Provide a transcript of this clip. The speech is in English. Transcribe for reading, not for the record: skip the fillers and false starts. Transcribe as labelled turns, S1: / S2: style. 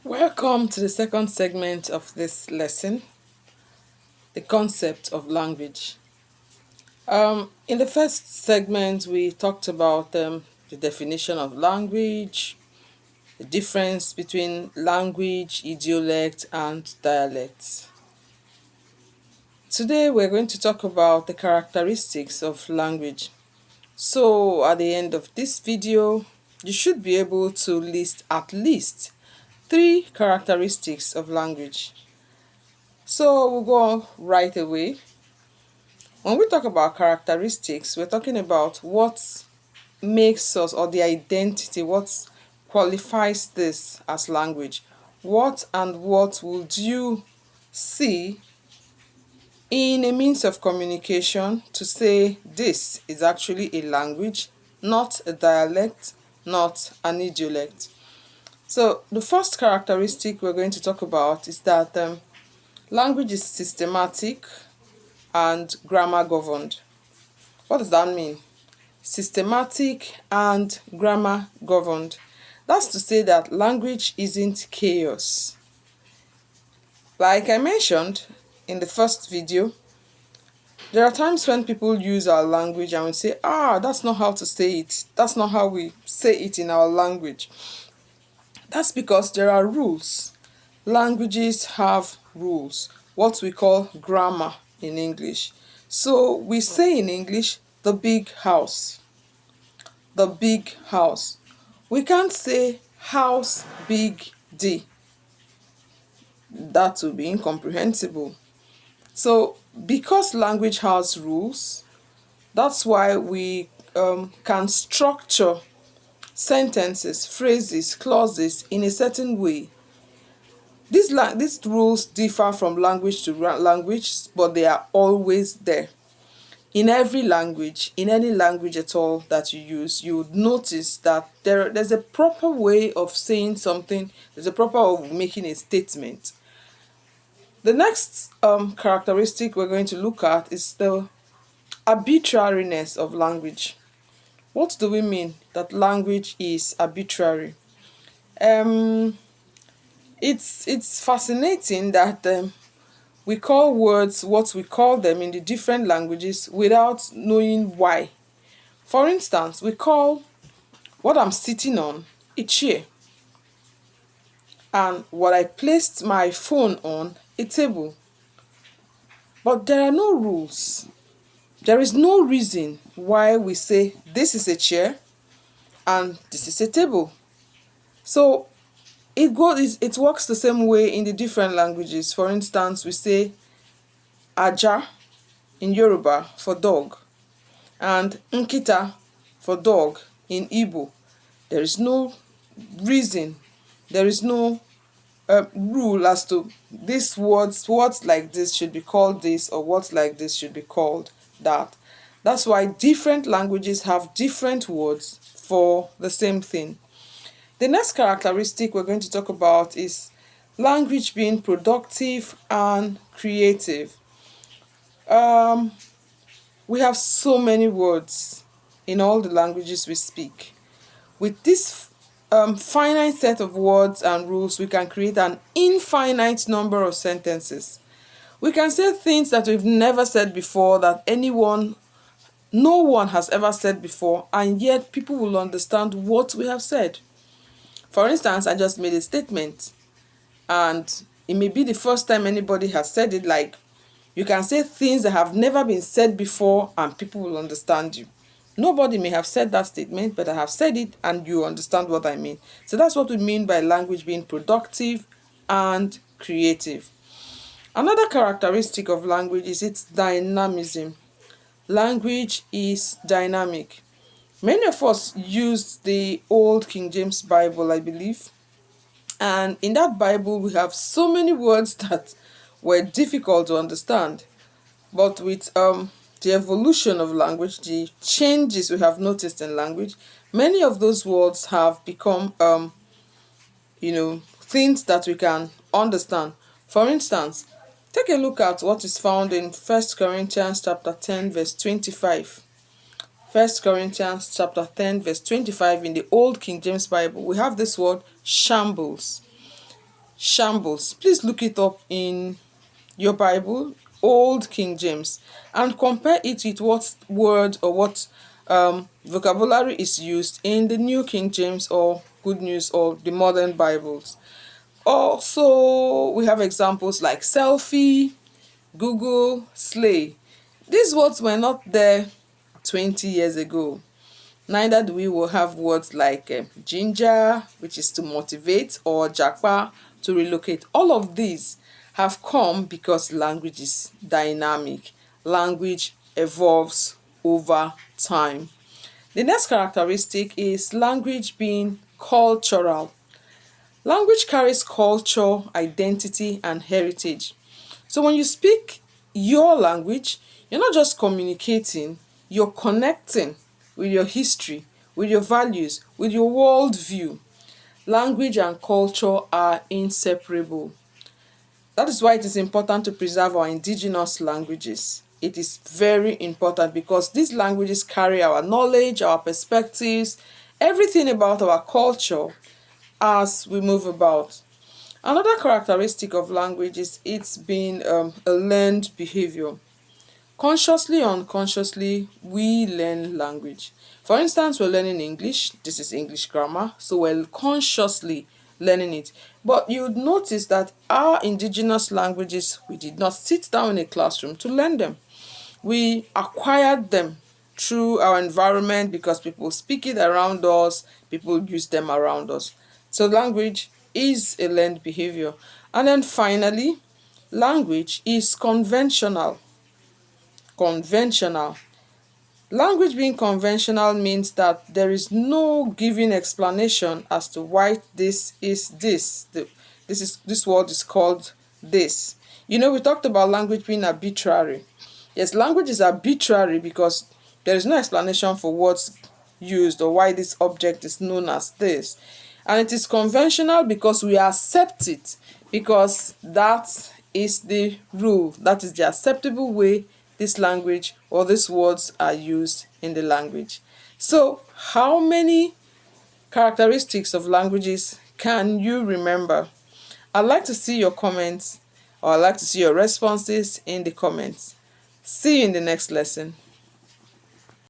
S1: Welcome to the second segment of this lesson, the concept of language. In the first segment, we talked about the definition of language, the difference between language, idiolect, and dialect. Today, we're going to talk about the characteristics of language. So, at the end of this video, you should be able to list at least three characteristics of language. So, we'll go right away. When we talk about characteristics, we're talking about what makes us, or the identity, what qualifies this as language. What and what would you see in a means of communication to say this is actually a language, not a dialect, not an idiolect? So the first characteristic we're going to talk about is that language is systematic and grammar governed. What does that mean? Systematic and grammar governed. That's to say that language isn't chaos. Like I mentioned in the first video, there are times when people use our language and we say, that's not how to say it. That's not how we say it in our language. That's because there are rules. Languages have rules, what we call grammar in English. So we say in English, the big house. The big house. We can't say house big D. That would be incomprehensible. So because language has rules, that's why we can structure sentences, phrases, clauses in a certain way. These rules differ from language to language, but they are always there. In every language, in any language at all that you use, you would notice that there's a proper way of saying something, there's a proper way of making a statement. The next characteristic we're going to look at is the arbitrariness of language. What do we mean that language is arbitrary? It's fascinating that we call words what we call them in the different languages without knowing why. For instance, we call what I'm sitting on a chair, and what I placed my phone on a table. But there are no rules. There is no reason why we say this is a chair and this is a table. So it works the same way in the different languages. For instance, we say aja in Yoruba for dog and nkita for dog in Igbo. There is no reason, there is no rule as to words like this should be called this, or words like this should be called that. That's why different languages have different words for the same thing. The next characteristic we're going to talk about is language being productive and creative. We have so many words in all the languages we speak. With this finite set of words and rules, we can create an infinite number of sentences. We can say things that we've never said before, that no one has ever said before, and yet people will understand what we have said. For instance, I just made a statement, and it may be the first time anybody has said it. Like, you can say things that have never been said before and people will understand you. Nobody may have said that statement, but I have said it and you understand what I mean. So that's what we mean by language being productive and creative. Another characteristic of language is its dynamism. Language is dynamic. Many of us used the old King James Bible, I believe. And in that Bible, we have so many words that were difficult to understand. But with the evolution of language, the changes we have noticed in language, many of those words have become, things that we can understand. For instance, take a look at what is found in 1 Corinthians chapter 10, verse 25. 1 Corinthians chapter 10, verse 25 in the Old King James Bible. We have this word shambles. shambles. Please look it up in your Bible, Old King James, and compare it with what word or what vocabulary is used in the New King James or Good News or the modern Bibles. Also, we have examples like selfie, Google, slay. These words were not there 20 years ago. Neither do we will have words like ginger, which is to motivate, or japa, to relocate. All of these have come because language is dynamic. Language evolves over time. The next characteristic is language being cultural. Language carries culture, identity, and heritage. So when you speak your language, you're not just communicating, you're connecting with your history, with your values, with your worldview. Language and culture are inseparable. That is why it is important to preserve our indigenous languages. It is very important because these languages carry our knowledge, our perspectives, everything about our culture as we move about. Another characteristic of language is it's being a learned behavior. Consciously or unconsciously, we learn language. For instance, we're learning English. This is English grammar, so we're consciously learning it. But you'd notice that our indigenous languages, we did not sit down in a classroom to learn them. We acquired them through our environment because people speak it around us, people use them around us. So language is a learned behavior. And then finally, language is conventional. Conventional. Language being conventional means that there is no given explanation as to why this is this. This word is called this. You know, we talked about language being arbitrary. Yes, language is arbitrary because there is no explanation for what's used or why this object is known as this. And it is conventional because we accept it, because that is the rule, that is the acceptable way this language or these words are used in the language. So, how many characteristics of languages can you remember? I'd like to see your comments, or I'd like to see your responses in the comments. See you in the next lesson.